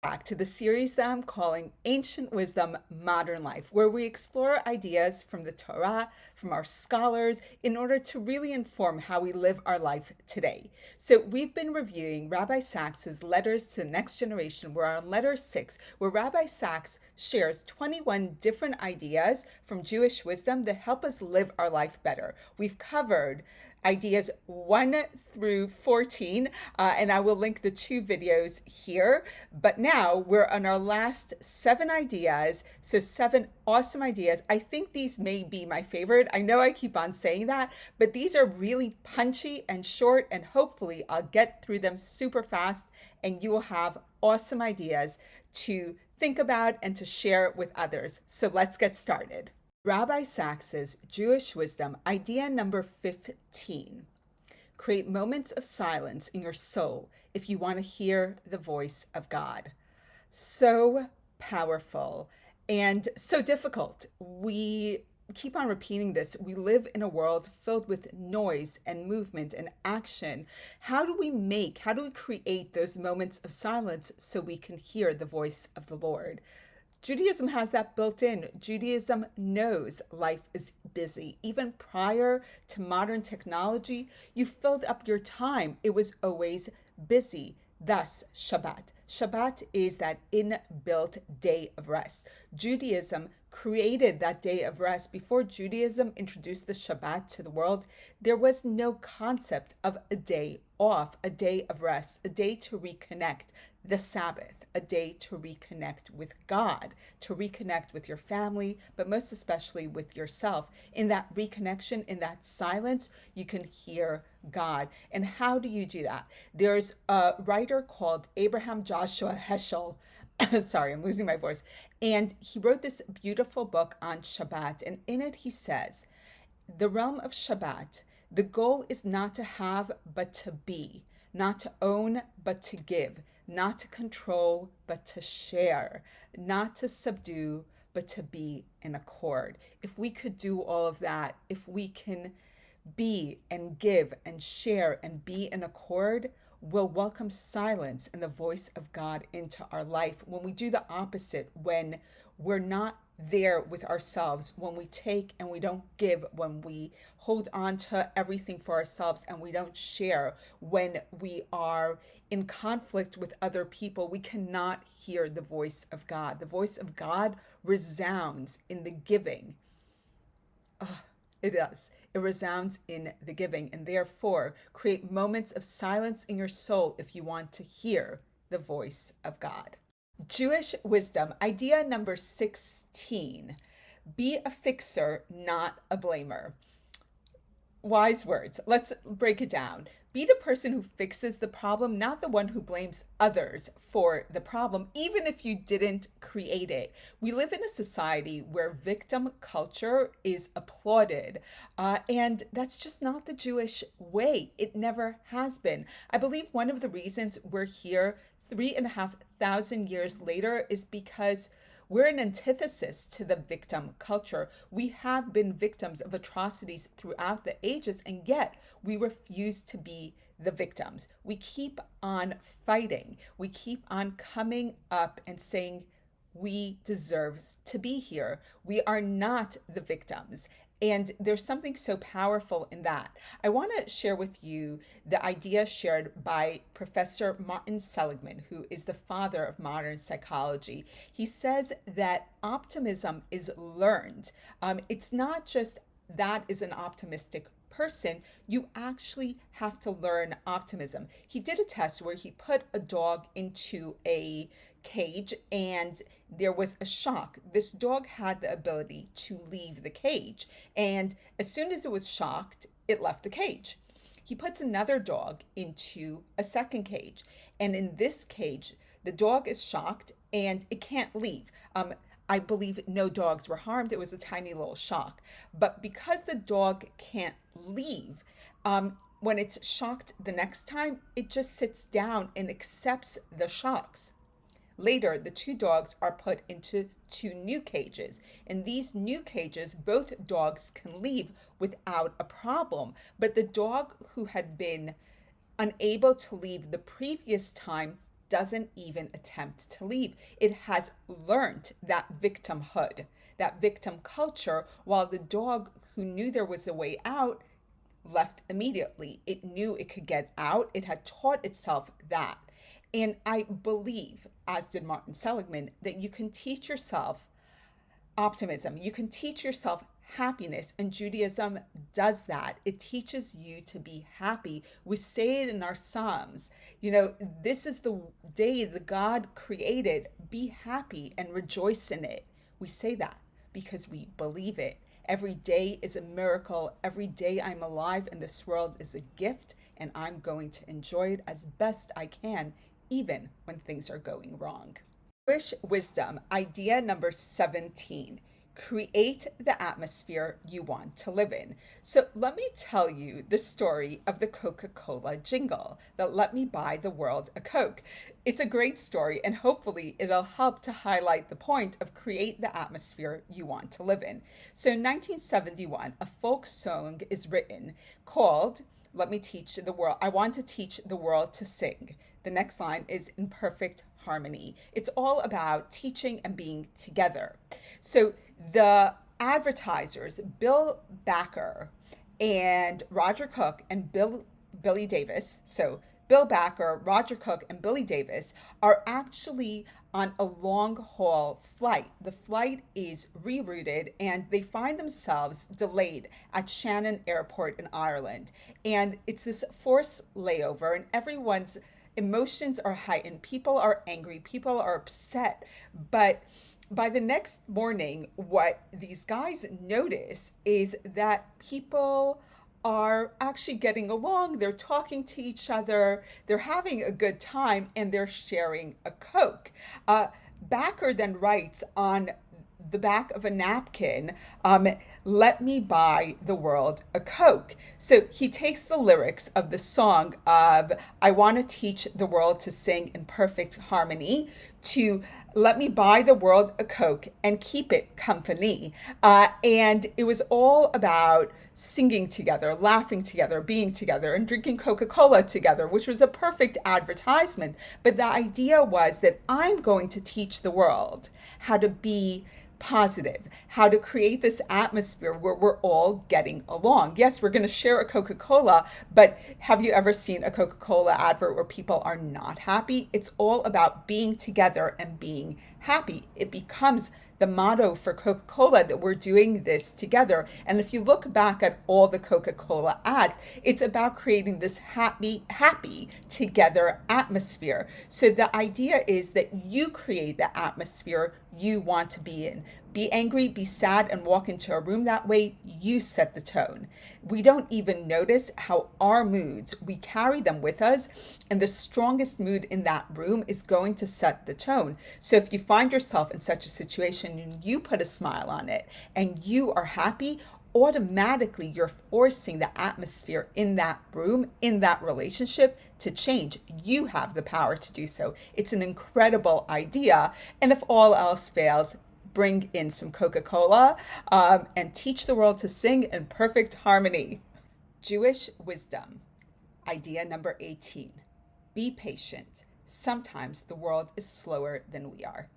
Back to the series that I'm calling Ancient Wisdom, Modern Life, where we explore ideas from the Torah, from our scholars, in order to really inform how we live our life today. So we've been reviewing Rabbi Sacks's Letters to the Next Generation. We're on letter 6, where Rabbi Sacks shares 21 different ideas from Jewish wisdom that help us live our life better. We've covered ideas 1 through 14, and I will link the 2 videos here. But now we're on our last 7 ideas. So 7 awesome ideas. I think these may be my favorite. I know I keep on saying that, but these are really punchy and short, and hopefully I'll get through them super fast and you will have awesome ideas to think about and to share with others. So let's get started. Rabbi Sacks's Jewish Wisdom, idea number 15. Create moments of silence in your soul if you want to hear the voice of God. So powerful and so difficult. We keep on repeating this. We live in a world filled with noise and movement and action. How do we create those moments of silence so we can hear the voice of the Lord? Judaism has that built in. Judaism knows life is busy. Even prior to modern technology, you filled up your time. It was always busy. Thus, Shabbat. Shabbat is that inbuilt day of rest. Judaism created that day of rest. Before Judaism introduced the Shabbat to the world, there was no concept of a day off, a day of rest, a day to reconnect, the Sabbath, a day to reconnect with God, to reconnect with your family, but most especially with yourself. In that reconnection, in that silence, you can hear God. And how do you do that? There's a writer called Abraham Joshua Heschel. Sorry, I'm losing my voice. And he wrote this beautiful book on Shabbat. And in it, he says, the realm of Shabbat, the goal is not to have, but to be, not to own, but to give, not to control, but to share, not to subdue, but to be in accord. If we could do all of that, if we can be and give and share and be in accord, we'll welcome silence and the voice of God into our life. When we do the opposite, when we're not there with ourselves, when we take and we don't give, when we hold on to everything for ourselves and we don't share, when we are in conflict with other people, we cannot hear the voice of God. The voice of God resounds in the giving. It does. It resounds in the giving. And therefore, create moments of silence in your soul if you want to hear the voice of God. Jewish wisdom, idea number 16. Be a fixer, not a blamer. Wise words. Let's break it down. Be the person who fixes the problem, not the one who blames others for the problem, even if you didn't create it. We live in a society where victim culture is applauded, and that's just not the Jewish way. It never has been. I believe one of the reasons we're here 3,500 years later is because we're an antithesis to the victim culture. We have been victims of atrocities throughout the ages, and yet we refuse to be the victims. We keep on fighting. We keep on coming up and saying, we deserve to be here. We are not the victims. And there's something so powerful in that. I want to share with you the idea shared by Professor Martin Seligman, who is the father of modern psychology. He says that optimism is learned. It's not just that is an optimistic person, you actually have to learn optimism. He did a test where he put a dog into a cage and there was a shock. This dog had the ability to leave the cage, and as soon as it was shocked, it left the cage. He puts another dog into a second cage, and in this cage, the dog is shocked and it can't leave. I believe no dogs were harmed. It was a tiny little shock. But because the dog can't leave, when it's shocked the next time, it just sits down and accepts the shocks. Later, the 2 dogs are put into 2 new cages. In these new cages, both dogs can leave without a problem. But the dog who had been unable to leave the previous time doesn't even attempt to leave. It has learned that victimhood, that victim culture, while the dog who knew there was a way out left immediately. It knew it could get out. It had taught itself that. And I believe, as did Martin Seligman, that you can teach yourself optimism. You can teach yourself happiness, and Judaism does that. It teaches you to be happy. We say it in our Psalms. This is the day the God created. Be happy and rejoice in it. We say that because we believe it. Every day is a miracle. Every day I'm alive in this world is a gift, and I'm going to enjoy it as best I can, even when things are going wrong. Jewish wisdom, idea number 17. Create the atmosphere you want to live in. So let me tell you the story of the Coca-Cola jingle that let me buy the world a Coke. It's a great story, and hopefully it'll help to highlight the point of create the atmosphere you want to live in. So in 1971, a folk song is written called Let Me Teach the World. I want to teach the world to sing. The next line is in perfect harmony. It's all about teaching and being together. So the advertisers, Bill Backer and Roger Cook and Billy Davis, so Bill Backer, Roger Cook, and Billy Davis are actually on a long haul flight. The flight is rerouted and they find themselves delayed at Shannon Airport in Ireland. And it's this forced layover, and everyone's emotions are heightened. People are angry, people are upset. But by the next morning, what these guys notice is that people are actually getting along. They're talking to each other, they're having a good time, and they're sharing a Coke. Backer then writes on the back of a napkin, let me buy the world a Coke. So he takes the lyrics of the song of I want to teach the world to sing in perfect harmony to let me buy the world a Coke and keep it company. And it was all about singing together, laughing together, being together, and drinking Coca-Cola together, which was a perfect advertisement. But the idea was that I'm going to teach the world how to be positive, how to create this atmosphere where we're all getting along. Yes, we're going to share a Coca-Cola, but have you ever seen a Coca-Cola advert where people are not happy? It's all about being together and being happy. It becomes the motto for Coca-Cola that we're doing this together. And if you look back at all the Coca-Cola ads, it's about creating this happy together atmosphere. So the idea is that you create the atmosphere you want to be in. Be angry, be sad, and walk into a room that way. You set the tone. We don't even notice how our moods, we carry them with us, and the strongest mood in that room is going to set the tone. So if you find yourself in such a situation and you put a smile on it and you are happy, automatically you're forcing the atmosphere in that room, in that relationship to change. You have the power to do so. It's an incredible idea. And if all else fails, bring in some Coca-Cola and teach the world to sing in perfect harmony. Jewish wisdom. Idea number 18. Be patient. Sometimes the world is slower than we are.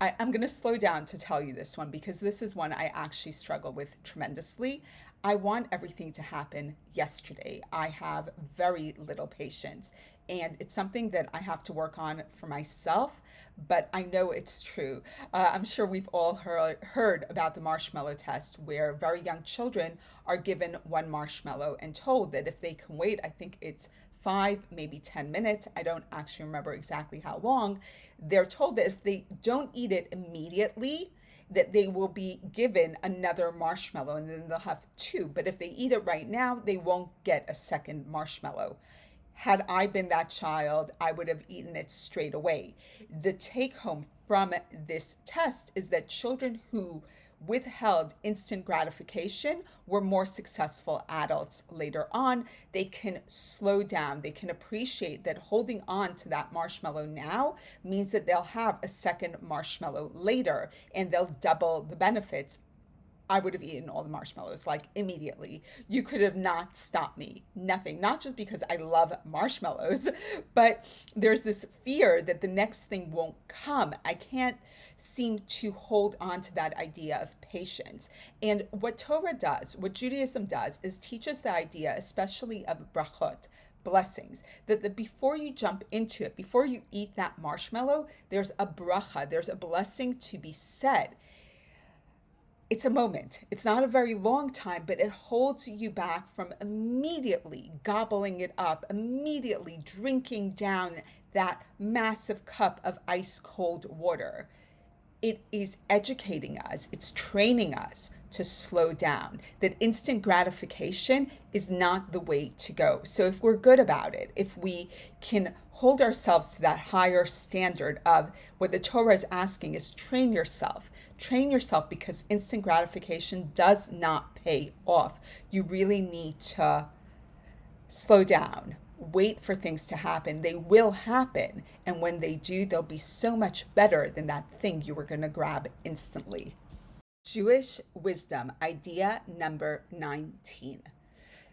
I'm going to slow down to tell you this one because this is one I actually struggle with tremendously. I want everything to happen yesterday. I have very little patience, and it's something that I have to work on for myself, but I know it's true. I'm sure we've all heard about the marshmallow test, where very young children are given one marshmallow and told that if they can wait, I think it's 5, maybe 10 minutes. I don't actually remember exactly how long. They're told that if they don't eat it immediately, that they will be given another marshmallow and then they'll have 2. But if they eat it right now, they won't get a second marshmallow. Had I been that child, I would have eaten it straight away. The take home from this test is that children who withheld instant gratification were more successful adults later on. They can slow down. They can appreciate that holding on to that marshmallow now means that they'll have a second marshmallow later and they'll double the benefits I would have eaten all the marshmallows, like immediately. You could have not stopped me. Nothing. Not just because I love marshmallows, but there's this fear that the next thing won't come. I can't seem to hold on to that idea of patience. And what Torah does, what Judaism does, is teaches the idea, especially of brachot, blessings, that before you jump into it, before you eat that marshmallow, there's a bracha, there's a blessing to be said. It's a moment. It's not a very long time, but it holds you back from immediately gobbling it up, immediately drinking down that massive cup of ice cold water. It is educating us, it's training us to slow down, that instant gratification is not the way to go. So if we're good about it, if we can hold ourselves to that higher standard of what the Torah is asking is train yourself, because instant gratification does not pay off. You really need to slow down, wait for things to happen. They will happen. And when they do, they'll be so much better than that thing you were going to grab instantly. Jewish wisdom, idea number 19.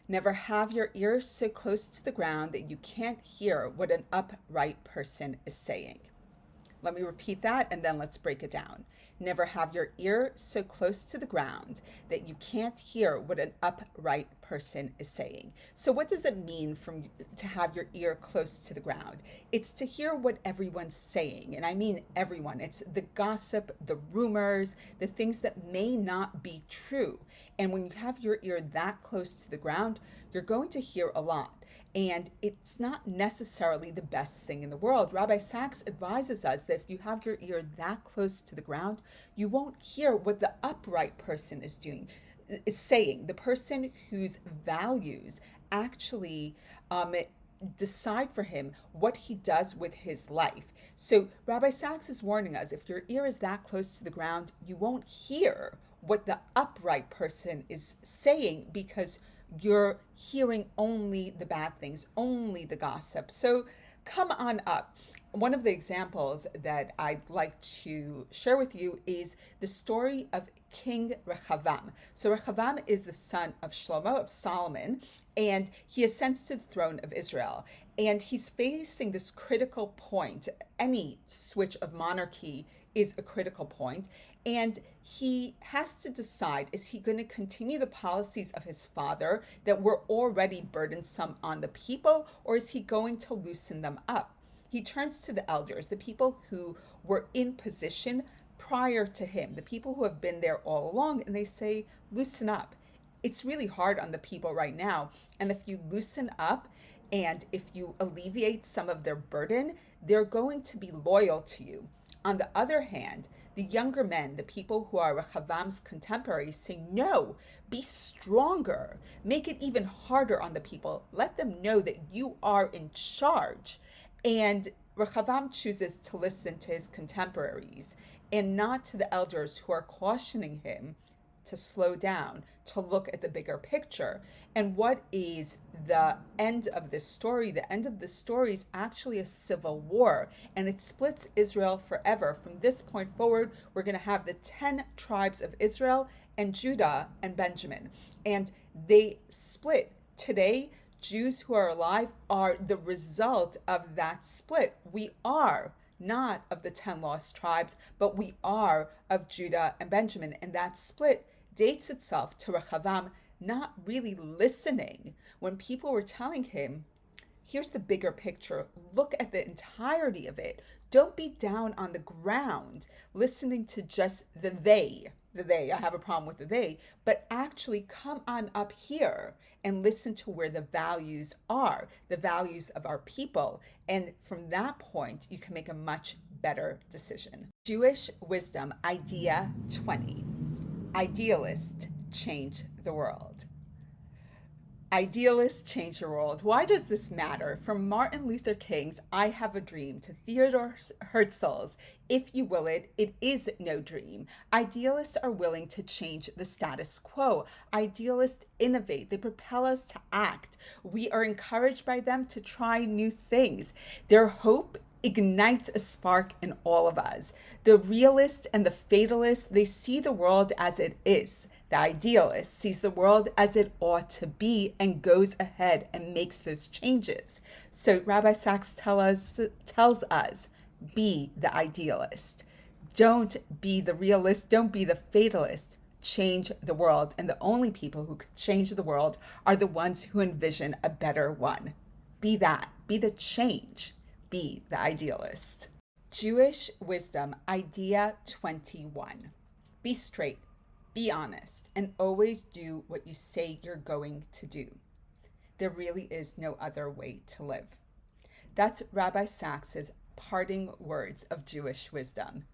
Never have your ears so close to the ground that you can't hear what an upright person is saying. Let me repeat that and then let's break it down. Never have your ear so close to the ground that you can't hear what an upright person is saying. So what does it mean to have your ear close to the ground? It's to hear what everyone's saying. And I mean everyone. It's the gossip, the rumors, the things that may not be true. And when you have your ear that close to the ground, you're going to hear a lot. And it's not necessarily the best thing in the world. Rabbi Sachs advises us that if you have your ear that close to the ground, you won't hear what the upright person is saying, the person whose values actually decide for him what he does with his life. So Rabbi Sachs is warning us, if your ear is that close to the ground, you won't hear what the upright person is saying, because you're hearing only the bad things, only the gossip. So come on up. One of the examples that I'd like to share with you is the story of King Rechavam. So Rechavam is the son of Shlomo, of Solomon, and he ascends to the throne of Israel. And he's facing this critical point. Any switch of monarchy is a critical point. And he has to decide, is he going to continue the policies of his father that were already burdensome on the people, or is he going to loosen them up? He turns to the elders, the people who were in position prior to him, the people who have been there all along, and they say, loosen up. It's really hard on the people right now. And if you loosen up and if you alleviate some of their burden, they're going to be loyal to you. On the other hand, the younger men, the people who are Rechavam's contemporaries, say, no, be stronger. Make it even harder on the people. Let them know that you are in charge. And Rechavam chooses to listen to his contemporaries and not to the elders who are cautioning him to slow down, to look at the bigger picture. And what is the end of this story? The end of this story is actually a civil war, and it splits Israel forever. From this point forward, we're going to have the 10 tribes of Israel and Judah and Benjamin. And they split. Today, Jews who are alive are the result of that split. We are not of the 10 lost tribes, but we are of Judah and Benjamin. And that split dates itself to Rechavam not really listening when people were telling him, here's the bigger picture. Look at the entirety of it. Don't be down on the ground listening to just the they. I have a problem with the they, but actually come on up here and listen to where the values are, the values of our people. And from that point, you can make a much better decision. Jewish wisdom, idea 20. Idealists change the world. Idealists change the world. Why does this matter? From Martin Luther King's I Have a Dream to Theodore Herzl's If You Will It, It Is No Dream. Idealists are willing to change the status quo. Idealists innovate. They propel us to act. We are encouraged by them to try new things. Their hope ignites a spark in all of us. The realist and the fatalist, they see the world as it is. The idealist sees the world as it ought to be and goes ahead and makes those changes. So Rabbi Sachs tells us, be the idealist. Don't be the realist. Don't be the fatalist. Change the world. And the only people who can change the world are the ones who envision a better one. Be that. Be the change. Be the idealist. Jewish Wisdom Idea 21. Be straight, be honest, and always do what you say you're going to do. There really is no other way to live. That's Rabbi Sachs's parting words of Jewish wisdom.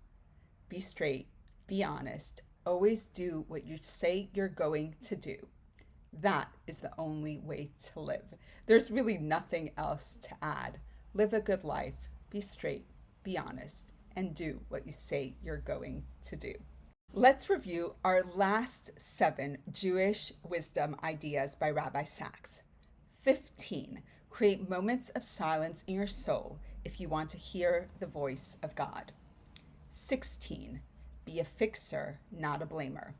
Be straight, be honest, always do what you say you're going to do. That is the only way to live. There's really nothing else to add. Live a good life, be straight, be honest, and do what you say you're going to do. Let's review our last 7 Jewish wisdom ideas by Rabbi Sachs. 15. Create moments of silence in your soul if you want to hear the voice of God. 16. Be a fixer, not a blamer.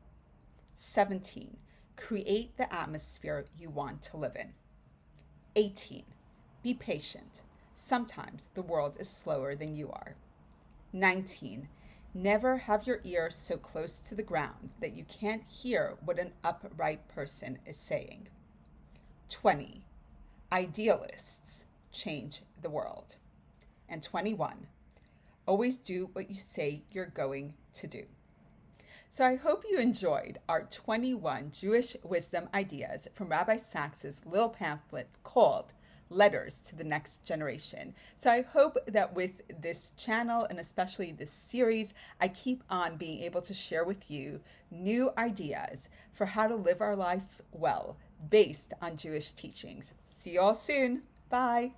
17. Create the atmosphere you want to live in. 18. Be patient. Sometimes the world is slower than you are. 19. Never have your ear so close to the ground that you can't hear what an upright person is saying. 20. Idealists change the world. And 21. Always do what you say you're going to do. So I hope you enjoyed our 21 Jewish wisdom ideas from Rabbi Sachs's little pamphlet called Letters to the Next Generation. So I hope that with this channel and especially this series, I keep on being able to share with you new ideas for how to live our life well based on Jewish teachings. See you all soon. Bye.